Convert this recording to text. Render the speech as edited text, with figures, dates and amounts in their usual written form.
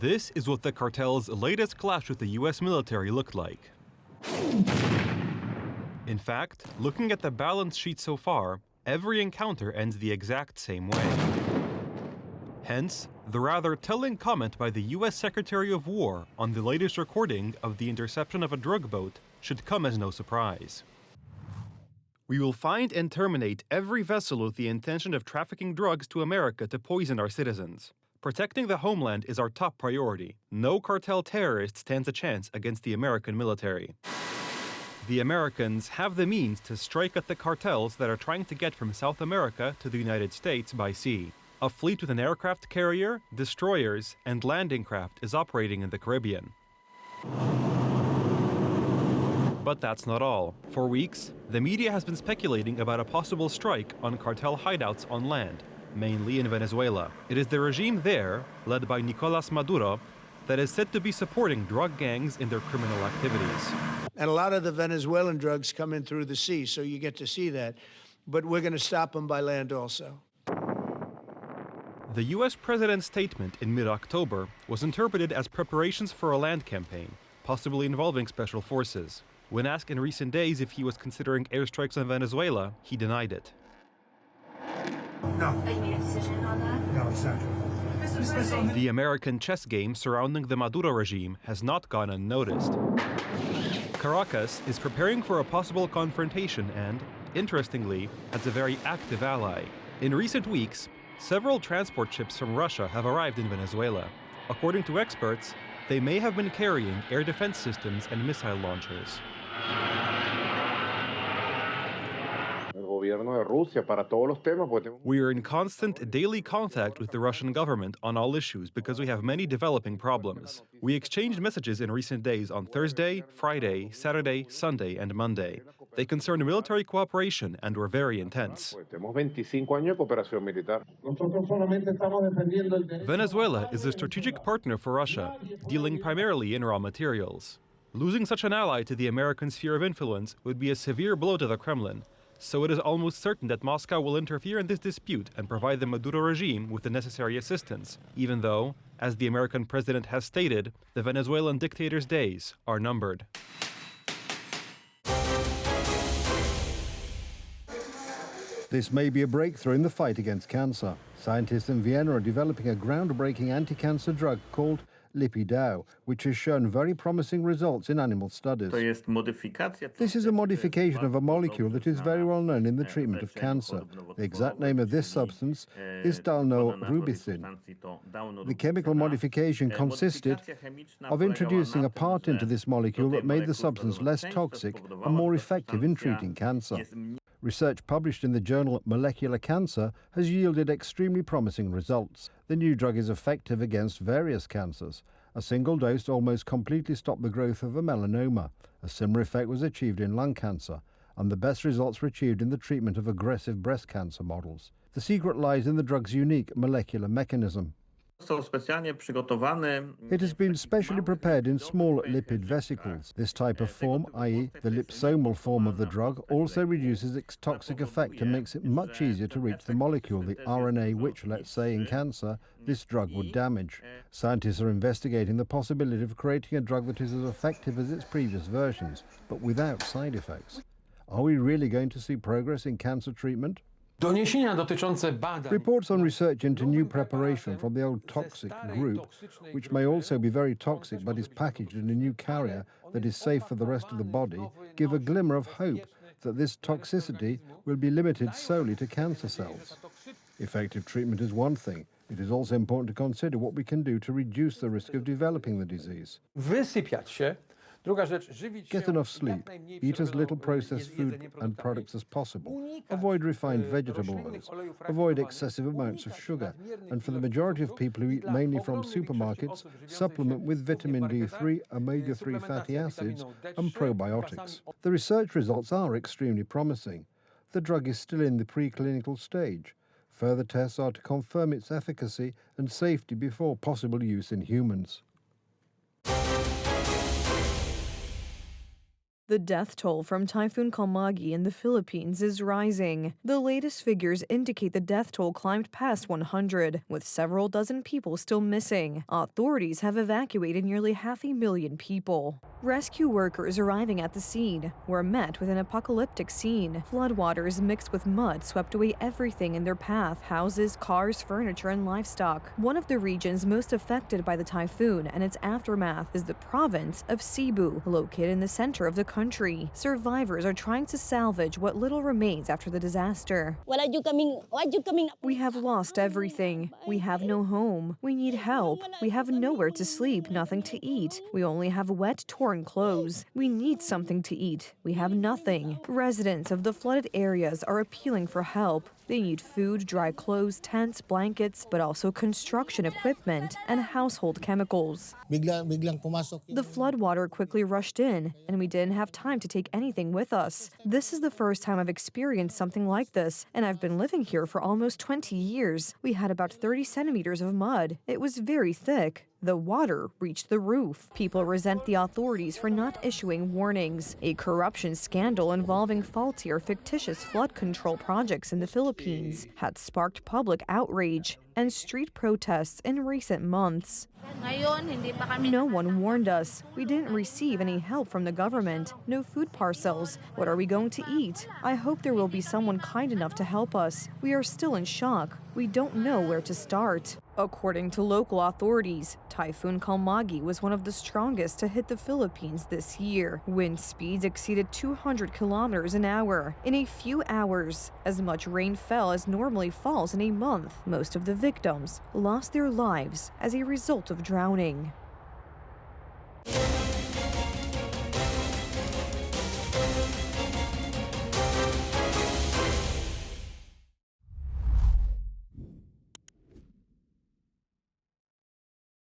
This is what the cartel's latest clash with the US military looked like. In fact, looking at the balance sheet so far, every encounter ends the exact same way. Hence, the rather telling comment by the US Secretary of War on the latest recording of the interception of a drug boat should come as no surprise. We will find and terminate every vessel with the intention of trafficking drugs to America to poison our citizens. Protecting the homeland is our top priority. No cartel terrorist stands a chance against the American military. The Americans have the means to strike at the cartels that are trying to get from South America to the United States by sea. A fleet with an aircraft carrier, destroyers, and landing craft is operating in the Caribbean. But that's not all. For weeks, the media has been speculating about a possible strike on cartel hideouts on land, mainly in Venezuela. It is the regime there, led by Nicolas Maduro, that is said to be supporting drug gangs in their criminal activities. And a lot of the Venezuelan drugs come in through the sea, so you get to see that. But we're going to stop them by land also. The US president's statement in mid-October was interpreted as preparations for a land campaign, possibly involving special forces. When asked in recent days if he was considering airstrikes on Venezuela, he denied it. No. But you made a decision on that? No, it's not true. The American chess game surrounding the Maduro regime has not gone unnoticed. Caracas is preparing for a possible confrontation and, interestingly, has a very active ally. In recent weeks, several transport ships from Russia have arrived in Venezuela. According to experts, they may have been carrying air defense systems and missile launchers. We are in constant daily contact with the Russian government on all issues because we have many developing problems. We exchanged messages in recent days on Thursday, Friday, Saturday, Sunday, and Monday. They concern military cooperation and were very intense. Venezuela is a strategic partner for Russia, dealing primarily in raw materials. Losing such an ally to the American sphere of influence would be a severe blow to the Kremlin, so it is almost certain that Moscow will interfere in this dispute and provide the Maduro regime with the necessary assistance, even though, as the American president has stated, the Venezuelan dictator's days are numbered. This may be a breakthrough in the fight against cancer. Scientists in Vienna are developing a groundbreaking anti-cancer drug called Lipidao, which has shown very promising results in animal studies. This is a modification of a molecule that is very well known in the treatment of cancer. The exact name of this substance is dalnorubicin. The chemical modification consisted of introducing a part into this molecule that made the substance less toxic and more effective in treating cancer. Research published in the journal Molecular Cancer has yielded extremely promising results. The new drug is effective against various cancers. A single dose almost completely stopped the growth of a melanoma. A similar effect was achieved in lung cancer, and the best results were achieved in the treatment of aggressive breast cancer models. The secret lies in the drug's unique molecular mechanism. It has been specially prepared in small lipid vesicles. This type of form, i.e. the liposomal form of the drug, also reduces its toxic effect and makes it much easier to reach the molecule, the RNA, which, let's say, in cancer, this drug would damage. Scientists are investigating the possibility of creating a drug that is as effective as its previous versions, but without side effects. Are we really going to see progress in cancer treatment? Reports on research into new preparation from the old toxic group, which may also be very toxic but is packaged in a new carrier that is safe for the rest of the body, give a glimmer of hope that this toxicity will be limited solely to cancer cells. Effective treatment is one thing. It is also important to consider what we can do to reduce the risk of developing the disease. Get enough sleep, eat as little processed food and products as possible, avoid refined vegetable oils, avoid excessive amounts of sugar, and for the majority of people who eat mainly from supermarkets, supplement with vitamin D3, omega-3 fatty acids, and probiotics. The research results are extremely promising. The drug is still in the preclinical stage. Further tests are to confirm its efficacy and safety before possible use in humans. The death toll from Typhoon Kalmagi in the Philippines is rising. The latest figures indicate the death toll climbed past 100, with several dozen people still missing. Authorities have evacuated nearly 500,000 people. Rescue workers arriving at the scene were met with an apocalyptic scene. Floodwaters mixed with mud swept away everything in their path: houses, cars, furniture, and livestock. One of the regions most affected by the typhoon and its aftermath is the province of Cebu, located in the center of the country. Survivors are trying to salvage what little remains after the disaster. We have lost everything. We have no home. We need help. We have nowhere to sleep, nothing to eat. We only have wet, torn clothes. We need something to eat. We have nothing. Residents of the flooded areas are appealing for help. They need food, dry clothes, tents, blankets, but also construction equipment and household chemicals. The floodwater quickly rushed in, and we didn't have time to take anything with us. This is the first time I've experienced something like this, and I've been living here for almost 20 years. We had about 30 centimeters of mud. It was very thick. The water reached the roof. People resent the authorities for not issuing warnings. A corruption scandal involving faulty or fictitious flood control projects in the Philippines had sparked public outrage and street protests in recent months. No one warned us. We didn't receive any help from the government. No food parcels. What are we going to eat? I hope there will be someone kind enough to help us. We are still in shock. We don't know where to start. According to local authorities, Typhoon Kalmagi was one of the strongest to hit the Philippines this year. Wind speeds exceeded 200 kilometers an hour. In a few hours, as much rain fell as normally falls in a month. Most of the victims lost their lives as a result of drowning.